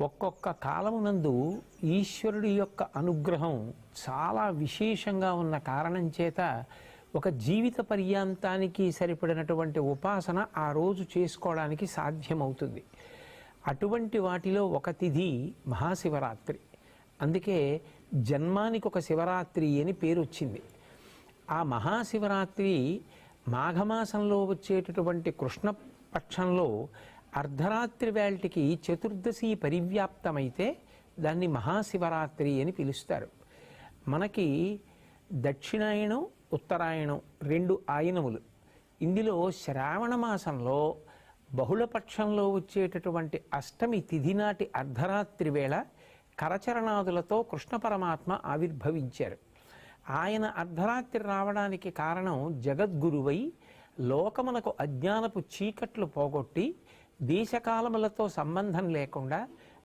ఒక్కొక్క కాలమునందు ఈశ్వరుడి యొక్క అనుగ్రహం చాలా విశేషంగా ఉన్న కారణం చేత ఒక జీవిత పర్యాంతానికి సరిపడినటువంటి ఉపాసన ఆ రోజు చేసుకోవడానికి సాధ్యమవుతుంది. అటువంటి వాటిలో ఒక తిథి మహాశివరాత్రి. అందుకే జన్మానికి ఒక శివరాత్రి అని పేరు వచ్చింది. ఆ మహాశివరాత్రి మాఘమాసంలో వచ్చేటటువంటి కృష్ణపక్షంలో అర్ధరాత్రి వేళటికి చతుర్దశి పరివ్యాప్తమైతే దాన్ని మహాశివరాత్రి అని పిలుస్తారు. మనకి దక్షిణాయనం ఉత్తరాయణం రెండు ఆయనములు. ఇందులో శ్రావణ మాసంలో బహుళపక్షంలో వచ్చేటటువంటి అష్టమి తిథి నాటి అర్ధరాత్రి వేళ కరచరణాదులతో కృష్ణ పరమాత్మ ఆవిర్భవించారు. ఆయన అర్ధరాత్రి రావడానికి కారణం జగద్గురువై లోకమునకు అజ్ఞానపు చీకట్లు పోగొట్టి దేశకాలములతో సంబంధం లేకుండా